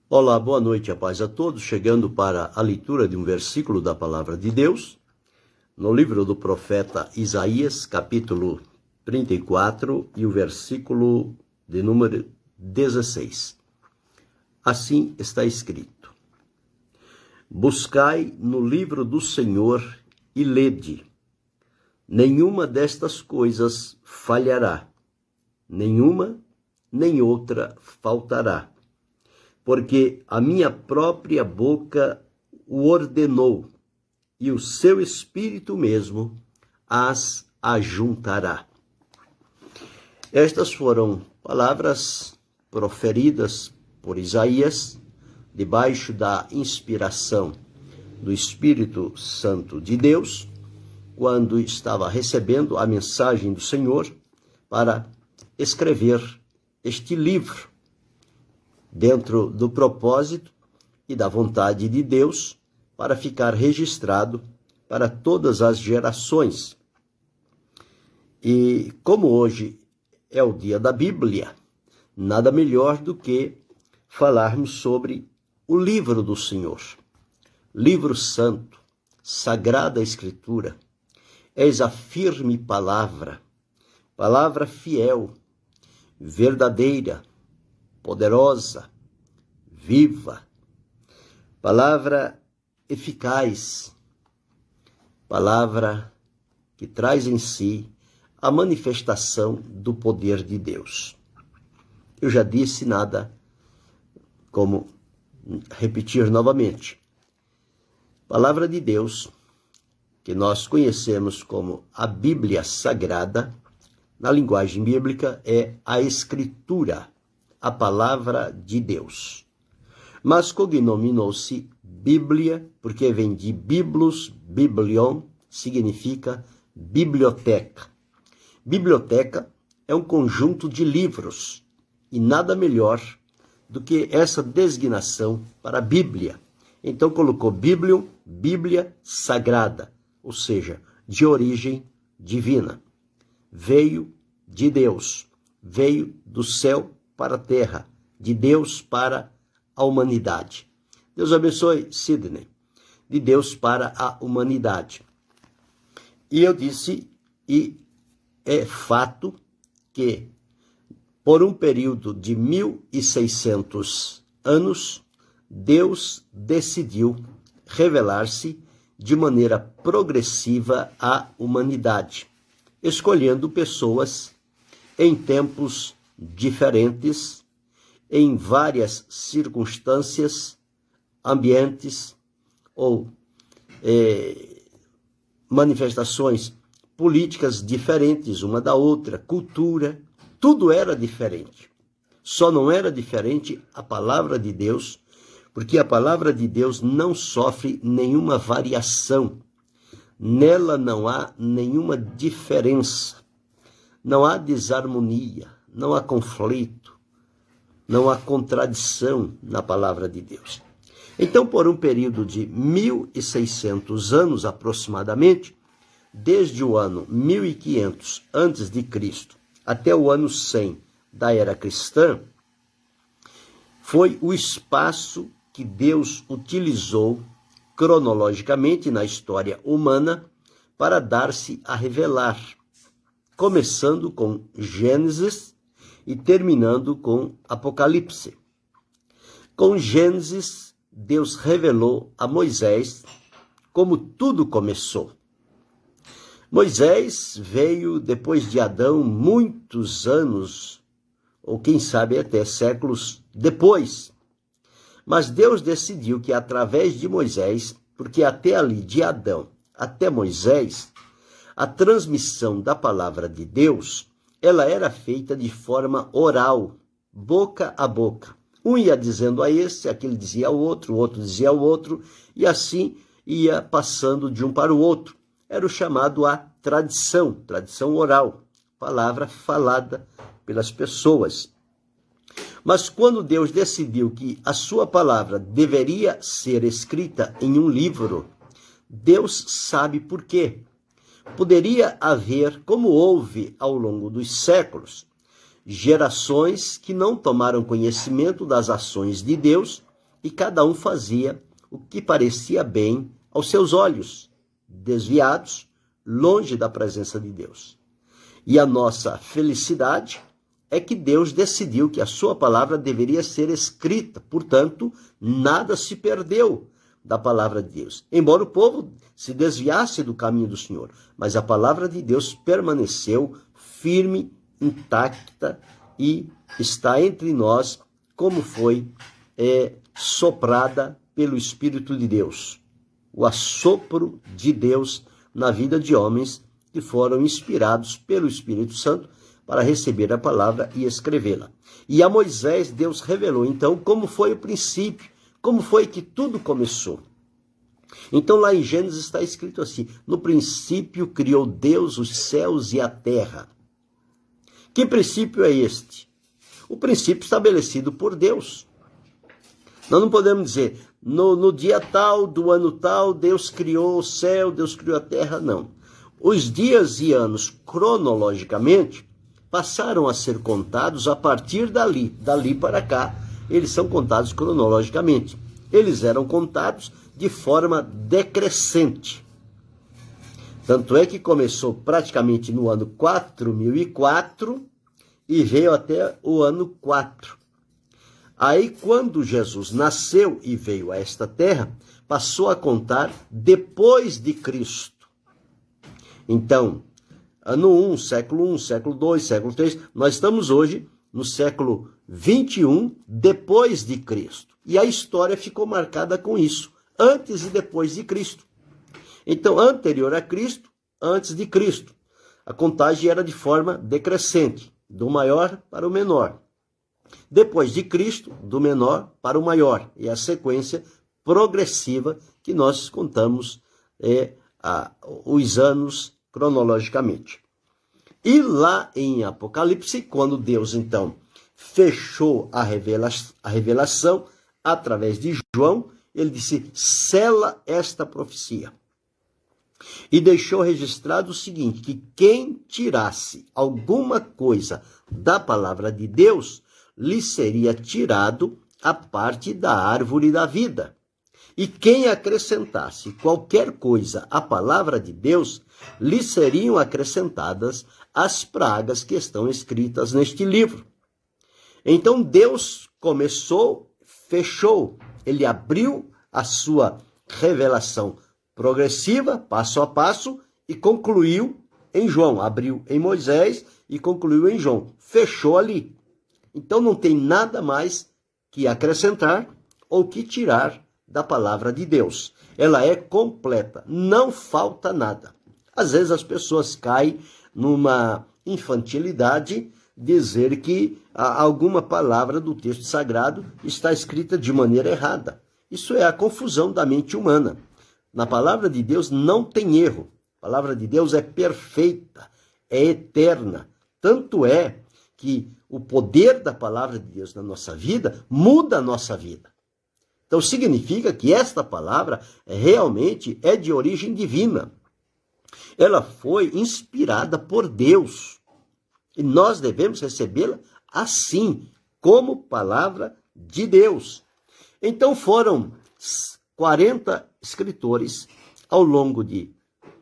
Olá, boa noite, a paz a todos. Chegando para a leitura de um versículo da Palavra de Deus, no livro do profeta Isaías, capítulo 34, e o versículo de número 16. Assim está escrito: Buscai no livro do Senhor e lede. Nenhuma destas coisas falhará, nenhuma nem outra faltará. Porque a minha própria boca o ordenou, e o seu Espírito mesmo as ajuntará. Estas foram palavras proferidas por Isaías, debaixo da inspiração do Espírito Santo de Deus, quando estava recebendo a mensagem do Senhor para escrever este livro, dentro do propósito e da vontade de Deus, para ficar registrado para todas as gerações. E como hoje é o dia da Bíblia, nada melhor do que falarmos sobre o livro do Senhor. Livro santo, sagrada Escritura, és a firme palavra, palavra fiel, verdadeira, poderosa, viva, palavra eficaz, palavra que traz em si a manifestação do poder de Deus. Eu já disse, nada como repetir novamente. Palavra de Deus, que nós conhecemos como a Bíblia Sagrada, na linguagem bíblica é a Escritura, a palavra de Deus. Mas cognominou-se Bíblia, porque vem de biblos, biblion, significa biblioteca. Biblioteca é um conjunto de livros, e nada melhor do que essa designação para a Bíblia. Então colocou Biblion, Bíblia Sagrada, ou seja, de origem divina. Veio de Deus, veio do céu para a terra, de Deus para a humanidade. Deus abençoe, Sidney. De Deus para a humanidade. E eu disse, e é fato, que por um período de 1600 anos, Deus decidiu revelar-se de maneira progressiva à humanidade, escolhendo pessoas em tempos diferentes, em várias circunstâncias, ambientes ou manifestações políticas diferentes uma da outra, cultura, tudo era diferente. Só não era diferente a palavra de Deus, porque a palavra de Deus não sofre nenhuma variação. Nela não há nenhuma diferença. Não há desarmonia, não há conflito, não há contradição na palavra de Deus. Então, por um período de 1600 anos aproximadamente, desde o ano 1500 a.C. até o ano 100 da era cristã, foi o espaço que Deus utilizou cronologicamente na história humana para dar-se a revelar, começando com Gênesis e terminando com Apocalipse. Com Gênesis, Deus revelou a Moisés como tudo começou. Moisés veio depois de Adão muitos anos, ou quem sabe até séculos depois. Mas Deus decidiu que através de Moisés, porque até ali de Adão até Moisés, a transmissão da palavra de Deus, ela era feita de forma oral, boca a boca. Um ia dizendo a esse, aquele dizia ao outro, o outro dizia ao outro, e assim ia passando de um para o outro. Era o chamado a tradição oral, palavra falada pelas pessoas. Mas quando Deus decidiu que a sua palavra deveria ser escrita em um livro, Deus sabe por quê. Poderia haver, como houve ao longo dos séculos, gerações que não tomaram conhecimento das ações de Deus e cada um fazia o que parecia bem aos seus olhos, desviados, longe da presença de Deus. E a nossa felicidade é que Deus decidiu que a sua palavra deveria ser escrita, portanto, nada se perdeu da palavra de Deus. Embora o povo se desviasse do caminho do Senhor, mas a palavra de Deus permaneceu firme, intacta e está entre nós como foi soprada pelo Espírito de Deus. O assopro de Deus na vida de homens que foram inspirados pelo Espírito Santo para receber a palavra e escrevê-la. E a Moisés, Deus revelou, então, como foi o princípio, como foi que tudo começou. Então, lá em Gênesis está escrito assim: no princípio criou Deus os céus e a terra. Que princípio é este? O princípio estabelecido por Deus. Nós não podemos dizer, no dia tal, do ano tal, Deus criou o céu, Deus criou a terra, não. Os dias e anos, cronologicamente, passaram a ser contados a partir dali para cá. Eles são contados cronologicamente. Eles eram contados de forma decrescente. Tanto é que começou praticamente no ano 4004 e veio até o ano 4. Aí, quando Jesus nasceu e veio a esta terra, passou a contar depois de Cristo. Então, ano 1, século 1, século 2, século 3, nós estamos hoje no século 21, depois de Cristo. E a história ficou marcada com isso, antes e depois de Cristo. Então, anterior a Cristo, antes de Cristo. A contagem era de forma decrescente, do maior para o menor. Depois de Cristo, do menor para o maior. E a sequência progressiva que nós contamos os anos cronologicamente. E lá em Apocalipse, quando Deus, então, fechou a revelação através de João, ele disse, sela esta profecia. E deixou registrado o seguinte, que quem tirasse alguma coisa da palavra de Deus, lhe seria tirado a parte da árvore da vida. E quem acrescentasse qualquer coisa à palavra de Deus, lhe seriam acrescentadas as pragas que estão escritas neste livro. Então Deus começou, fechou, ele abriu a sua revelação progressiva, passo a passo, e concluiu em João. Abriu em Moisés e concluiu em João. Fechou ali. Então não tem nada mais que acrescentar ou que tirar da palavra de Deus. Ela é completa, não falta nada. Às vezes as pessoas caem numa infantilidade, dizer que alguma palavra do texto sagrado está escrita de maneira errada. Isso é a confusão da mente humana. Na palavra de Deus não tem erro. A palavra de Deus é perfeita, é eterna. Tanto é que o poder da palavra de Deus na nossa vida muda a nossa vida. Então significa que esta palavra realmente é de origem divina. Ela foi inspirada por Deus. E nós devemos recebê-la assim, como palavra de Deus. Então foram 40 escritores ao longo de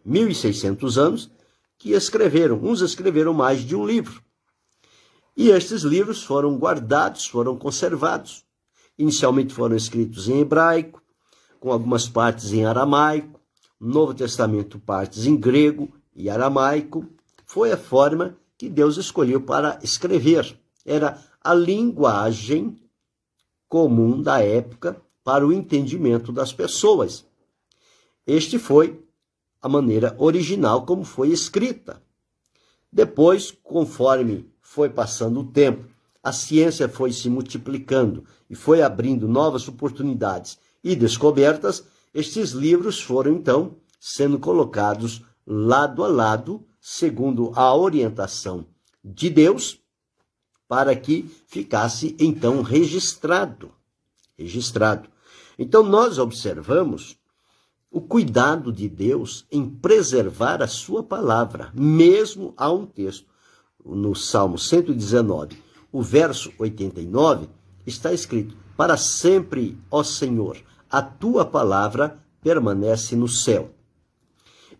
1.600 anos que escreveram. Uns escreveram mais de um livro. E estes livros foram guardados, foram conservados. Inicialmente foram escritos em hebraico, com algumas partes em aramaico, no Novo Testamento partes em grego e aramaico. Foi a forma que Deus escolheu para escrever. Era a linguagem comum da época para o entendimento das pessoas. Este foi a maneira original como foi escrita. Depois, conforme foi passando o tempo, a ciência foi se multiplicando e foi abrindo novas oportunidades e descobertas, estes livros foram, então, sendo colocados lado a lado, segundo a orientação de Deus, para que ficasse, então, registrado. Então, nós observamos o cuidado de Deus em preservar a sua palavra, mesmo há um texto, no Salmo 119, o verso 89, está escrito, Para sempre, ó Senhor, a tua palavra permanece no céu.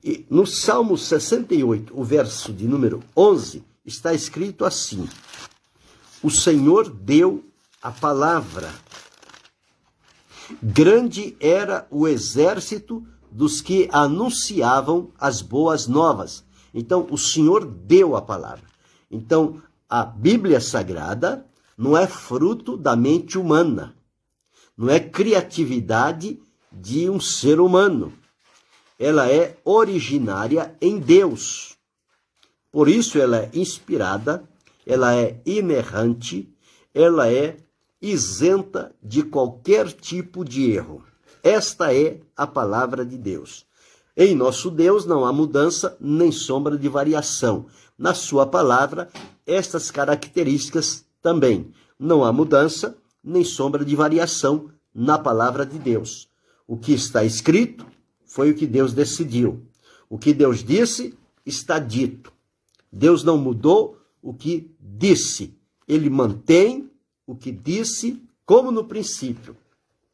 E no Salmo 68, o verso de número 11, está escrito assim: o Senhor deu a palavra. Grande era o exército dos que anunciavam as boas novas. Então, o Senhor deu a palavra. Então, a Bíblia Sagrada não é fruto da mente humana, não é criatividade de um ser humano. Ela é originária em Deus. Por isso ela é inspirada, ela é inerrante, ela é isenta de qualquer tipo de erro. Esta é a palavra de Deus. Em nosso Deus não há mudança nem sombra de variação. Na sua palavra, estas características também. Não há mudança nem sombra de variação na palavra de Deus. O que está escrito foi o que Deus decidiu. O que Deus disse está dito. Deus não mudou o que disse. Ele mantém o que disse como no princípio.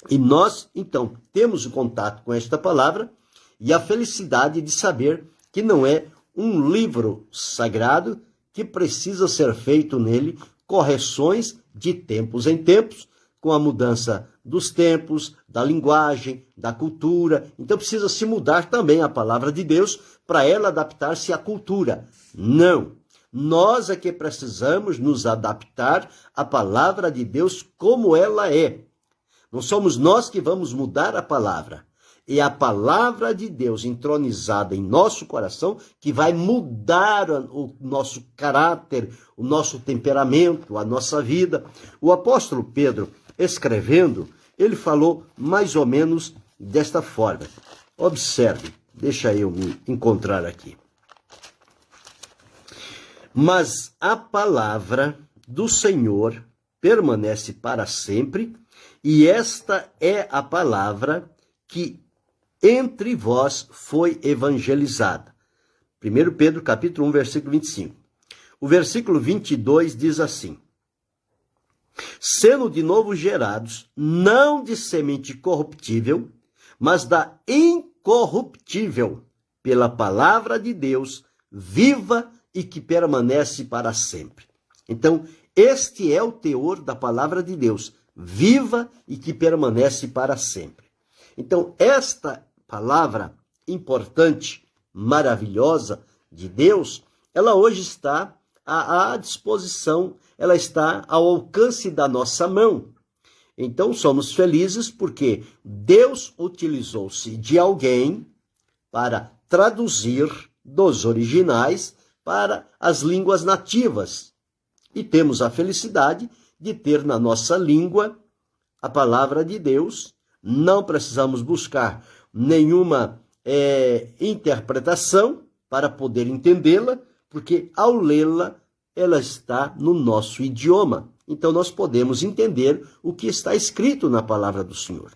E nós, então, temos o contato com esta palavra e a felicidade de saber que não é um livro sagrado que precisa ser feito nele correções de tempos em tempos, com a mudança dos tempos, da linguagem, da cultura. Então precisa se mudar também a palavra de Deus para ela adaptar-se à cultura. Não. Nós é que precisamos nos adaptar à palavra de Deus como ela é. Não somos nós que vamos mudar a palavra. É a palavra de Deus entronizada em nosso coração que vai mudar o nosso caráter, o nosso temperamento, a nossa vida. O apóstolo Pedro, escrevendo, ele falou mais ou menos desta forma. Observe, deixa eu me encontrar aqui. Mas a palavra do Senhor permanece para sempre, e esta é a palavra que entre vós foi evangelizada. 1 Pedro capítulo 1, versículo 25. O versículo 22 diz assim: sendo de novo gerados, não de semente corruptível, mas da incorruptível, pela palavra de Deus, viva e que permanece para sempre. Então, este é o teor da palavra de Deus, viva e que permanece para sempre. Então, esta palavra importante, maravilhosa de Deus, ela hoje está à disposição, ela está ao alcance da nossa mão. Então, somos felizes porque Deus utilizou-se de alguém para traduzir dos originais para as línguas nativas. E temos a felicidade de ter na nossa língua a palavra de Deus. Não precisamos buscar nenhuma interpretação para poder entendê-la, porque ao lê-la, ela está no nosso idioma. Então nós podemos entender o que está escrito na palavra do Senhor.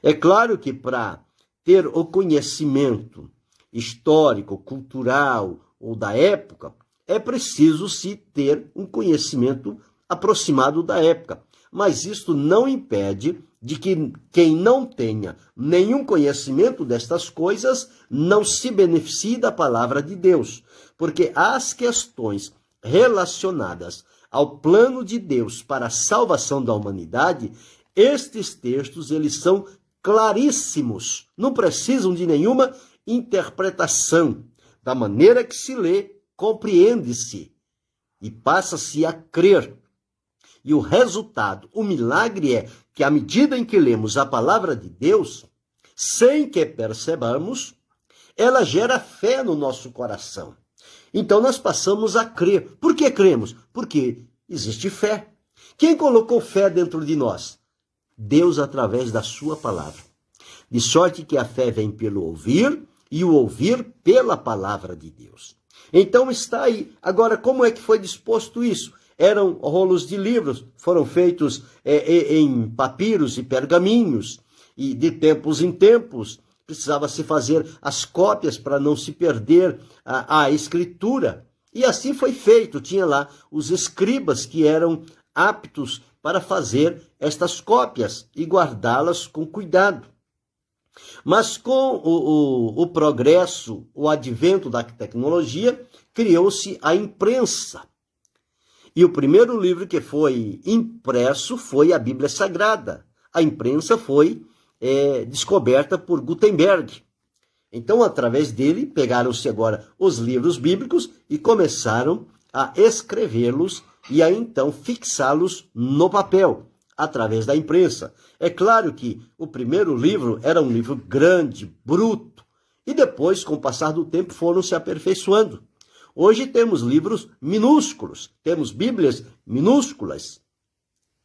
É claro que para ter o conhecimento histórico, cultural ou da época, é preciso se ter um conhecimento aproximado da época. Mas isto não impede de que quem não tenha nenhum conhecimento destas coisas não se beneficie da palavra de Deus. Porque as questões relacionadas ao plano de Deus para a salvação da humanidade, estes textos, eles são claríssimos, não precisam de nenhuma interpretação. Da maneira que se lê, compreende-se e passa-se a crer. E o resultado, o milagre é que à medida em que lemos a palavra de Deus, sem que percebamos, ela gera fé no nosso coração. Então nós passamos a crer. Por que cremos? Porque existe fé. Quem colocou fé dentro de nós? Deus através da sua palavra. De sorte que a fé vem pelo ouvir e o ouvir pela palavra de Deus. Então está aí. Agora, como é que foi disposto isso? Eram rolos de livros, foram feitos em papiros e pergaminhos, e de tempos em tempos precisava se fazer as cópias para não se perder a escritura. E assim foi feito. Tinha lá os escribas que eram aptos para fazer estas cópias e guardá-las com cuidado. Mas com o progresso, o advento da tecnologia, criou-se a imprensa. E o primeiro livro que foi impresso foi a Bíblia Sagrada. A imprensa foi descoberta por Gutenberg. Então, através dele, pegaram-se agora os livros bíblicos e começaram a escrevê-los e a então fixá-los no papel, através da imprensa. É claro que o primeiro livro era um livro grande, bruto, e depois, com o passar do tempo, foram se aperfeiçoando. Hoje temos livros minúsculos, temos Bíblias minúsculas,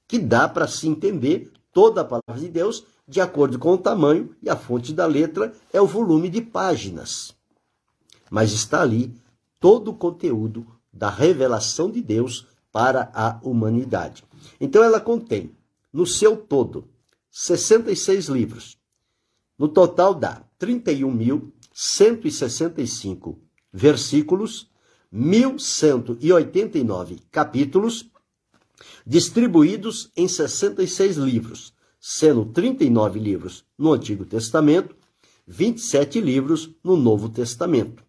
que dá para se entender toda a palavra de Deus de acordo com o tamanho, e a fonte da letra é o volume de páginas. Mas está ali todo o conteúdo da revelação de Deus para a humanidade. Então ela contém, no seu todo, 66 livros. No total dá 31.165 versículos, 1.189 capítulos, distribuídos em 66 livros, sendo 39 livros no Antigo Testamento, 27 livros no Novo Testamento.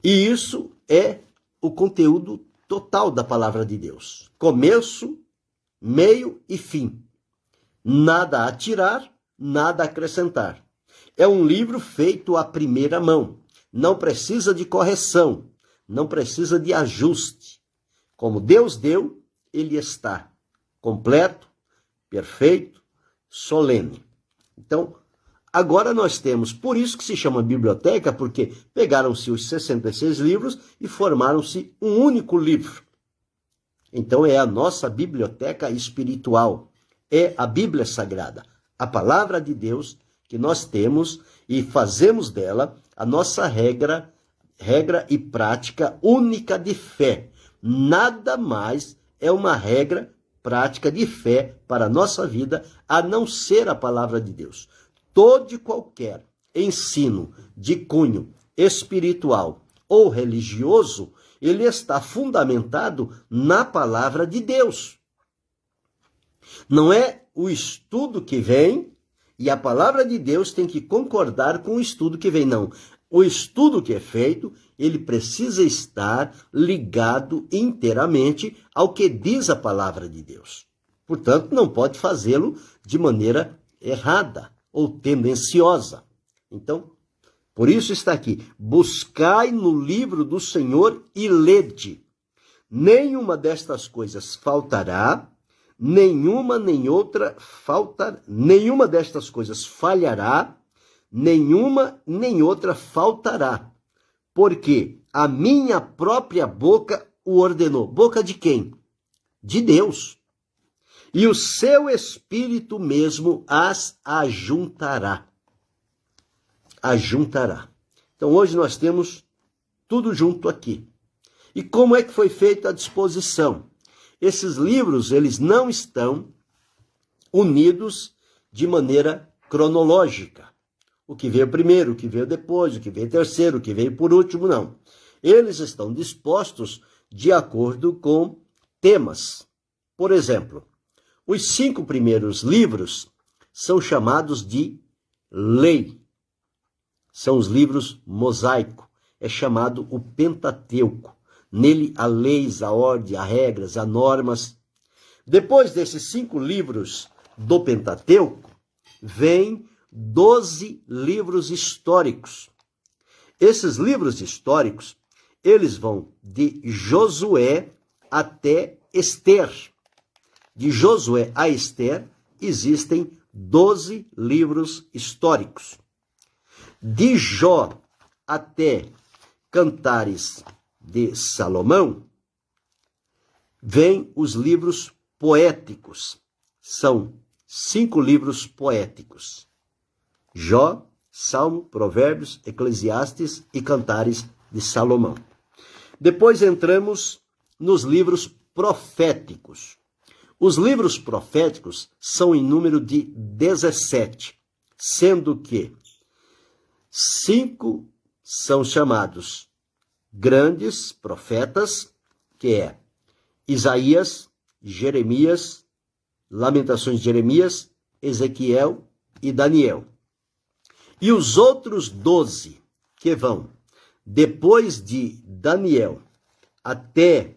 E isso é o conteúdo total da palavra de Deus. Começo, meio e fim. Nada a tirar, nada a acrescentar. É um livro feito à primeira mão. Não precisa de correção, não precisa de ajuste. Como Deus deu, ele está completo, perfeito, solene. Então, agora nós temos, por isso que se chama biblioteca, porque pegaram-se os 66 livros e formaram-se um único livro. Então é a nossa biblioteca espiritual, é a Bíblia Sagrada, a palavra de Deus que nós temos e fazemos dela a nossa regra e prática única de fé. Nada mais é uma regra prática de fé para a nossa vida, a não ser a palavra de Deus. Todo e qualquer ensino de cunho espiritual ou religioso, ele está fundamentado na palavra de Deus. Não é o estudo que vem e a palavra de Deus tem que concordar com o estudo que vem, não. O estudo que é feito, ele precisa estar ligado inteiramente ao que diz a palavra de Deus. Portanto, não pode fazê-lo de maneira errada ou tendenciosa. Então, por isso está aqui: buscai no livro do Senhor e lede. Nenhuma destas coisas faltará, nenhuma destas coisas falhará, nenhuma nem outra faltará, porque a minha própria boca o ordenou. Boca de quem? De Deus. E o seu Espírito mesmo as ajuntará. Ajuntará. Então hoje nós temos tudo junto aqui. E como é que foi feita a disposição? Esses livros, eles não estão unidos de maneira cronológica. O que veio primeiro, o que veio depois, o que veio terceiro, o que veio por último, não. Eles estão dispostos de acordo com temas. Por exemplo, os 5 primeiros livros são chamados de lei. São os livros mosaico. É chamado o Pentateuco. Nele há leis, há ordem, há regras, há normas. Depois desses 5 livros do Pentateuco, vem 12 livros históricos. Esses livros históricos, eles vão de Josué até Ester. De Josué a Ester, existem 12 livros históricos. De Jó até Cantares de Salomão, vêm os livros poéticos. São 5 livros poéticos: Jó, Salmo, Provérbios, Eclesiastes e Cantares de Salomão. Depois entramos nos livros proféticos. Os livros proféticos são em número de 17, sendo que 5 são chamados grandes profetas, que é Isaías, Jeremias, Lamentações de Jeremias, Ezequiel e Daniel. E os outros 12 que vão depois de Daniel até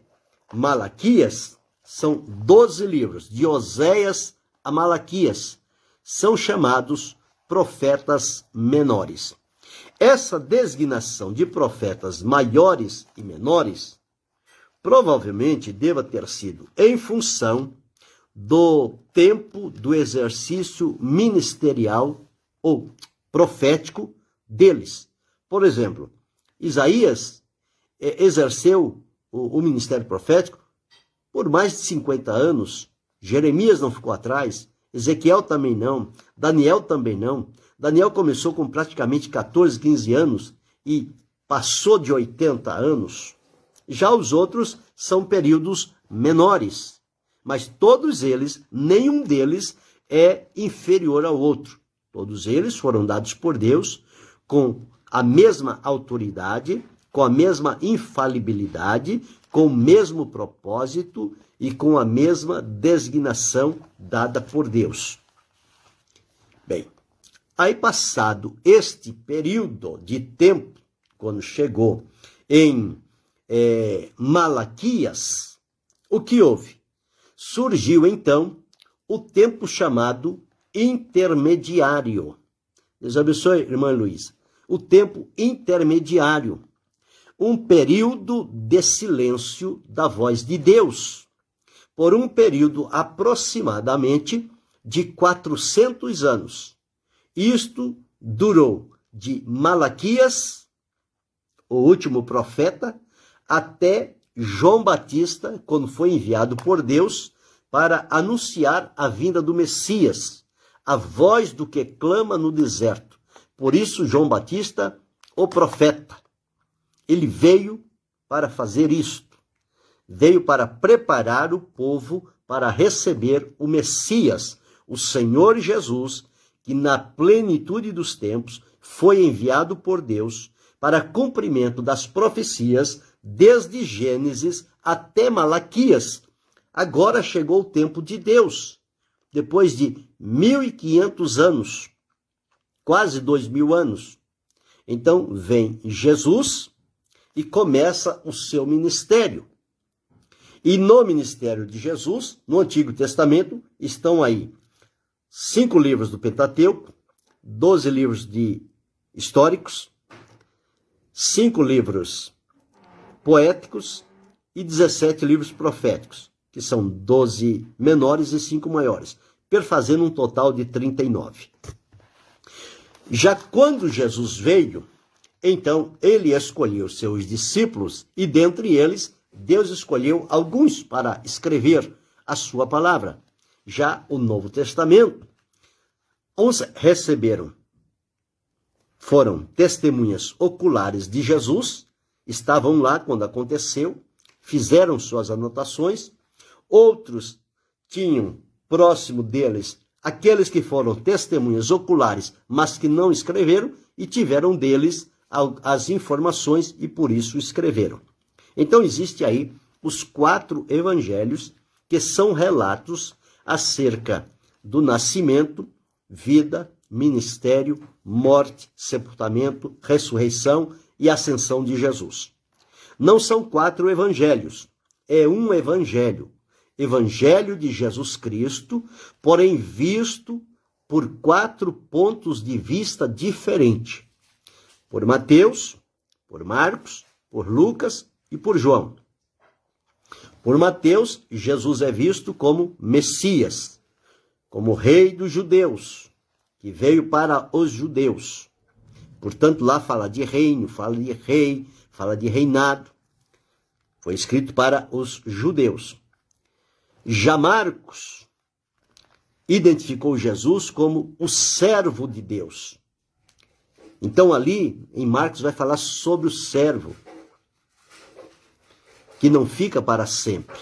Malaquias, são 12 livros, de Oséias a Malaquias, são chamados profetas menores. Essa designação de profetas maiores e menores provavelmente deva ter sido em função do tempo do exercício ministerial ou profético deles. Por exemplo, Isaías exerceu o ministério profético por mais de 50 anos. Jeremias não ficou atrás, Ezequiel também não, Daniel também não. Daniel começou com praticamente 14, 15 anos e passou de 80 anos. Já os outros são períodos menores, mas todos eles, nenhum deles é inferior ao outro. Todos eles foram dados por Deus com a mesma autoridade, com a mesma infalibilidade, com o mesmo propósito e com a mesma designação dada por Deus. Bem, aí passado este período de tempo, quando chegou em Malaquias, o que houve? Surgiu então o tempo chamado intermediário. Deus abençoe, irmã Luísa. O tempo intermediário. Um período de silêncio da voz de Deus, por um período aproximadamente de 400 anos. Isto durou de Malaquias, o último profeta, até João Batista, quando foi enviado por Deus para anunciar a vinda do Messias, a voz do que clama no deserto. Por isso, João Batista, o profeta, ele veio para fazer isto. Veio para preparar o povo para receber o Messias, o Senhor Jesus, que na plenitude dos tempos foi enviado por Deus para cumprimento das profecias desde Gênesis até Malaquias. Agora chegou o tempo de Deus, depois de 1.500 anos, quase 2.000 anos. Então vem Jesus e começa o seu ministério. E no ministério de Jesus, no Antigo Testamento, estão aí 5 livros do Pentateuco, 12 livros históricos, 5 livros poéticos e 17 livros proféticos, que são 12 menores e 5 maiores, perfazendo um total de 39. Já quando Jesus veio, então ele escolheu seus discípulos e dentre eles Deus escolheu alguns para escrever a sua palavra. Já o Novo Testamento, uns foram testemunhas oculares de Jesus, estavam lá quando aconteceu, fizeram suas anotações. Outros tinham próximo deles aqueles que foram testemunhas oculares, mas que não escreveram, e tiveram deles as informações e por isso escreveram. Então existe aí os 4 evangelhos, que são relatos acerca do nascimento, vida, ministério, morte, sepultamento, ressurreição e ascensão de Jesus. Não são 4 evangelhos, é um evangelho. Evangelho de Jesus Cristo, porém visto por 4 pontos de vista diferentes. Por Mateus, por Marcos, por Lucas e por João. Por Mateus, Jesus é visto como Messias, como Rei dos judeus, que veio para os judeus. Portanto, lá fala de reino, fala de rei, fala de reinado. Foi escrito para os judeus. Já Marcos identificou Jesus como o servo de Deus. Então ali, em Marcos, vai falar sobre o servo, que não fica para sempre.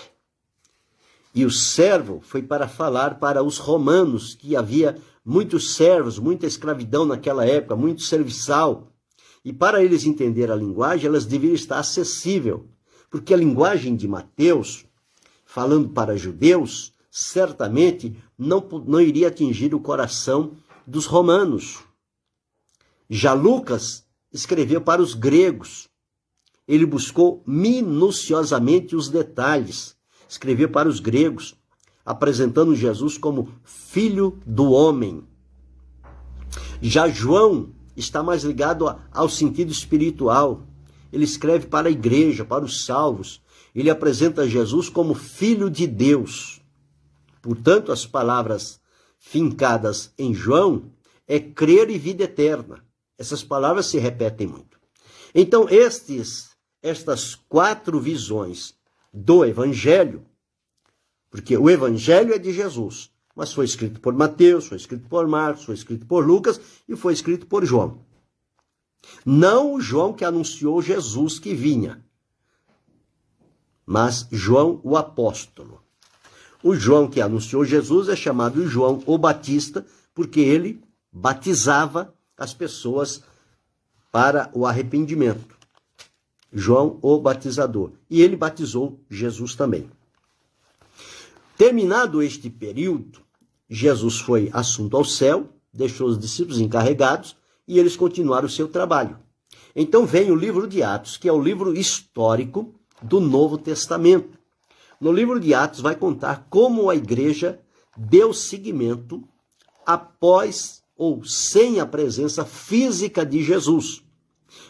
E o servo foi para falar para os romanos, que havia muitos servos, muita escravidão naquela época, muito serviçal. E para eles entenderem a linguagem, elas deveriam estar acessível, porque a linguagem de Mateus falando para judeus, certamente não iria atingir o coração dos romanos. Já Lucas escreveu para os gregos. Ele buscou minuciosamente os detalhes. Escreveu para os gregos, apresentando Jesus como filho do homem. Já João está mais ligado ao sentido espiritual. Ele escreve para a igreja, para os salvos. Ele apresenta Jesus como filho de Deus. Portanto, as palavras fincadas em João é crer e vida eterna. Essas palavras se repetem muito. Então, estas 4 visões do Evangelho, porque o Evangelho é de Jesus, mas foi escrito por Mateus, foi escrito por Marcos, foi escrito por Lucas e foi escrito por João. Não o João que anunciou Jesus que vinha, mas João o apóstolo. O João que anunciou Jesus é chamado João o Batista, porque ele batizava as pessoas para o arrependimento. João o Batizador. E ele batizou Jesus também. Terminado este período, Jesus foi assunto ao céu, deixou os discípulos encarregados e eles continuaram o seu trabalho. Então vem o livro de Atos, que é o livro histórico do Novo Testamento. No livro de Atos vai contar como a igreja deu seguimento após ou sem a presença física de Jesus.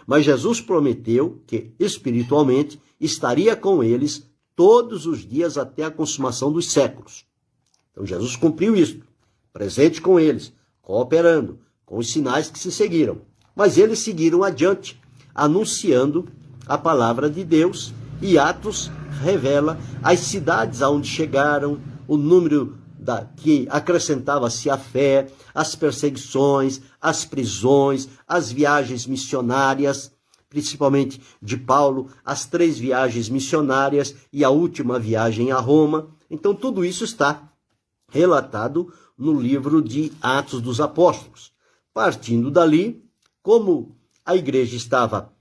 Mas Jesus prometeu que espiritualmente estaria com eles todos os dias até a consumação dos séculos. Então Jesus cumpriu isso, presente com eles, cooperando, com os sinais que se seguiram. Mas eles seguiram adiante, anunciando a palavra de Deus, e Atos revela as cidades aonde chegaram, o número que acrescentava-se à fé, as perseguições, as prisões, as viagens missionárias, principalmente de Paulo, as 3 viagens missionárias e a última viagem a Roma. Então tudo isso está relatado no livro de Atos dos Apóstolos. Partindo dali, como a igreja estava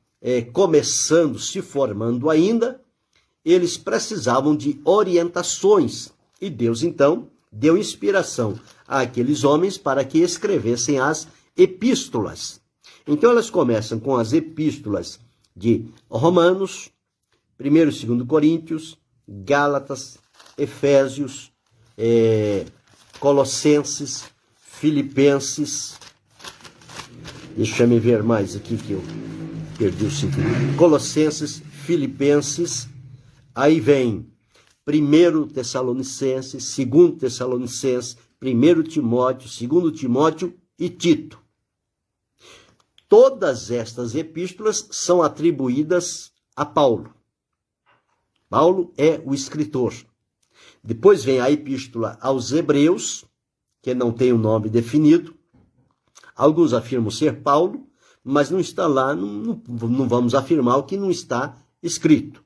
começando, se formando ainda, eles precisavam de orientações. E Deus, então, deu inspiração àqueles homens para que escrevessem as epístolas. Então, elas começam com as epístolas de Romanos, 1º e 2º Coríntios, Gálatas, Efésios, Colossenses, Filipenses. Deixa eu ver mais aqui que eu perdi o sentido. Colossenses, Filipenses, aí vem 1 Tessalonicenses, 2 Tessalonicenses, 1 Timóteo, 2 Timóteo e Tito. Todas estas epístolas são atribuídas a Paulo. Paulo é o escritor. Depois vem a epístola aos Hebreus, que não tem um nome definido. Alguns afirmam ser Paulo, mas não está lá, não vamos afirmar o que não está escrito.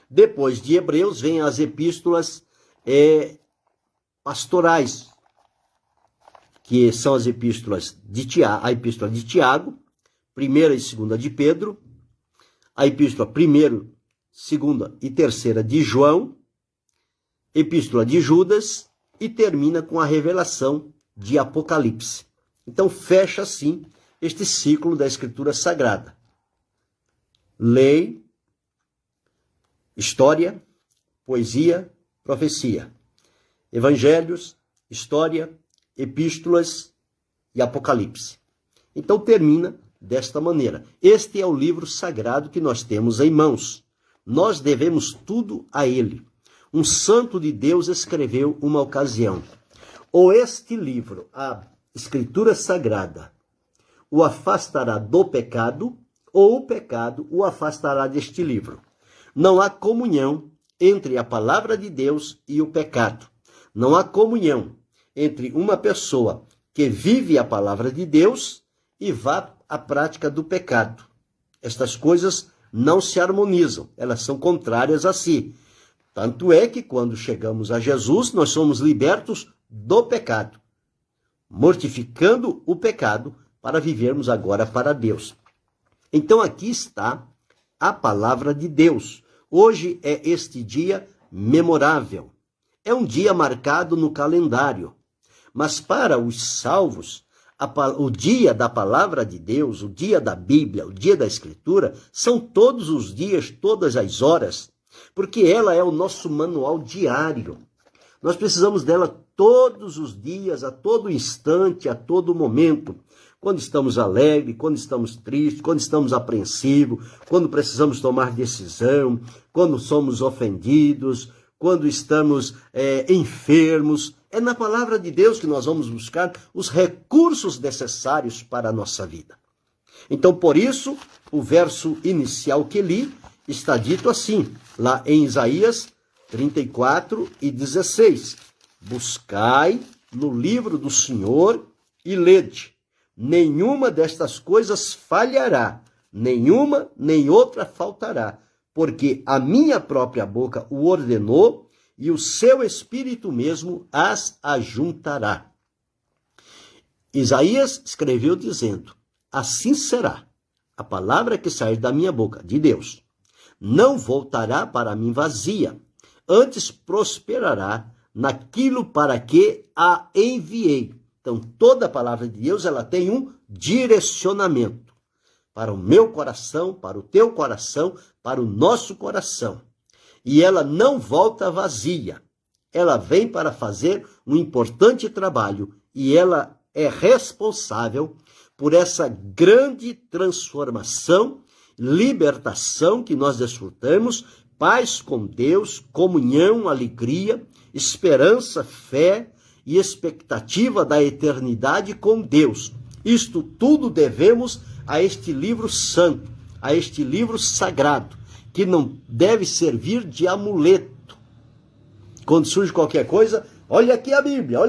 Depois de Hebreus, vem as epístolas pastorais, que são as epístolas a epístola de Tiago, 1ª e 2ª de Pedro, a epístola 1ª, 2ª e 3ª de João, epístola de Judas e termina com a revelação de Apocalipse. Então fecha assim este ciclo da Escritura Sagrada. Lei, história, poesia, profecia. Evangelhos, história, epístolas e Apocalipse. Então termina desta maneira. Este é o livro sagrado que nós temos em mãos. Nós devemos tudo a ele. Um santo de Deus escreveu uma ocasião: ou este livro, a Escritura Sagrada, o afastará do pecado, ou o pecado o afastará deste livro. Não há comunhão entre a palavra de Deus e o pecado. Não há comunhão entre uma pessoa que vive a palavra de Deus e vá à prática do pecado. Estas coisas não se harmonizam, elas são contrárias a si. Tanto é que quando chegamos a Jesus, nós somos libertos do pecado, mortificando o pecado para vivermos agora para Deus. Então aqui está a palavra de Deus. Hoje é este dia memorável. é um dia marcado no calendário. Mas para os salvos, o dia da palavra de Deus, o dia da Bíblia, o dia da Escritura, são todos os dias, todas as horas, porque ela é o nosso manual diário. Nós precisamos dela todos os dias, a todo instante, a todo momento. Quando estamos alegres, quando estamos tristes, quando estamos apreensivos, quando precisamos tomar decisão, quando somos ofendidos, quando estamos enfermos. É na palavra de Deus que nós vamos buscar os recursos necessários para a nossa vida. Então, por isso, o verso inicial que li está dito assim, lá em Isaías 34:16. Buscai no livro do Senhor e lede. Nenhuma destas coisas falhará, nenhuma nem outra faltará, porque a minha própria boca o ordenou e o seu Espírito mesmo as ajuntará. Isaías escreveu dizendo, assim será a palavra que sair da minha boca, de Deus. Não voltará para mim vazia, antes prosperará naquilo para que a enviei. Então, toda a palavra de Deus, ela tem um direcionamento para o meu coração, para o teu coração, para o nosso coração. E ela não volta vazia. Ela vem para fazer um importante trabalho e ela é responsável por essa grande transformação, libertação que nós desfrutamos, paz com Deus, comunhão, alegria, esperança, fé e expectativa da eternidade com Deus. Isto tudo devemos a este livro santo, a este livro sagrado, que não deve servir de amuleto. Quando surge qualquer coisa, olha aqui a Bíblia,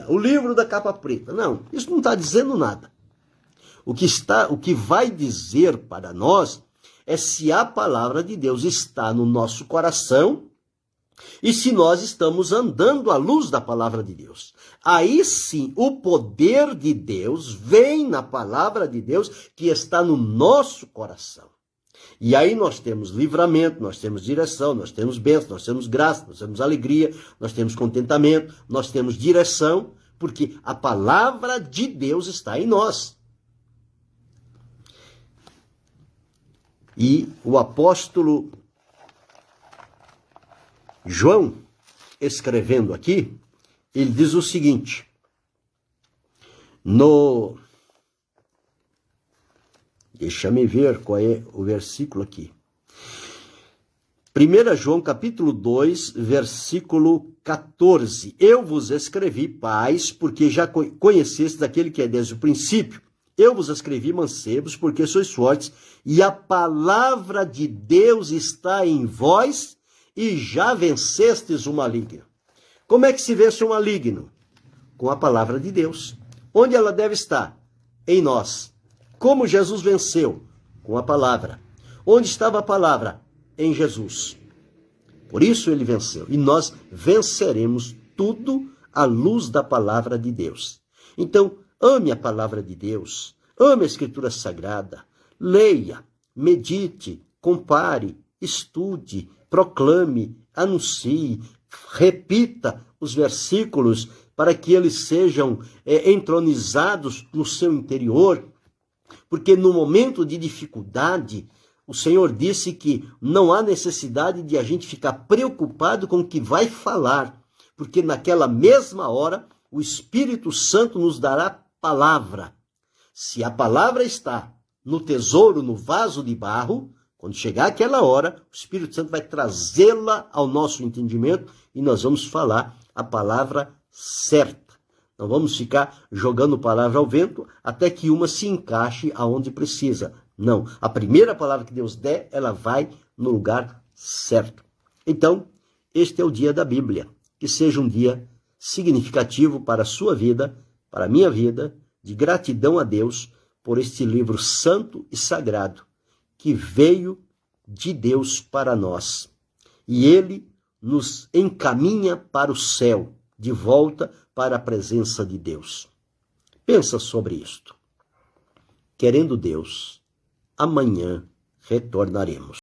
o livro da capa preta. Não, isso não está dizendo nada. O que vai dizer para nós é se a palavra de Deus está no nosso coração e se nós estamos andando à luz da palavra de Deus. Aí sim, o poder de Deus vem na palavra de Deus que está no nosso coração. E aí nós temos livramento, nós temos direção, nós temos bênção, nós temos graça, nós temos alegria, nós temos contentamento, nós temos direção, porque a palavra de Deus está em nós. E o apóstolo João, escrevendo aqui, ele diz o seguinte, deixa-me ver qual é o versículo aqui. 1 João capítulo 2, versículo 14. Eu vos escrevi, pais, porque já conhecestes aquele que é desde o princípio. Eu vos escrevi, mancebos, porque sois fortes, e a palavra de Deus está em vós, e já vencestes o maligno. Como é que se vence o maligno? Com a palavra de Deus. Onde ela deve estar? Em nós. Como Jesus venceu? Com a palavra. Onde estava a palavra? Em Jesus. Por isso ele venceu. E nós venceremos tudo à luz da palavra de Deus. Então, ame a palavra de Deus. Ame a Escritura Sagrada. Leia, medite, compare, estude, proclame, anuncie, repita os versículos para que eles sejam entronizados no seu interior. Porque no momento de dificuldade, o Senhor disse que não há necessidade de a gente ficar preocupado com o que vai falar, porque naquela mesma hora o Espírito Santo nos dará palavra. Se a palavra está no tesouro, no vaso de barro, quando chegar aquela hora, o Espírito Santo vai trazê-la ao nosso entendimento e nós vamos falar a palavra certa. Não vamos ficar jogando palavra ao vento até que uma se encaixe aonde precisa. Não, a primeira palavra que Deus der, ela vai no lugar certo. Então, este é o dia da Bíblia. Que seja um dia significativo para a sua vida, para a minha vida, de gratidão a Deus por este livro santo e sagrado que veio de Deus para nós. E ele nos encaminha para o céu, de volta para a presença de Deus. Pensa sobre isto. Querendo Deus, amanhã retornaremos.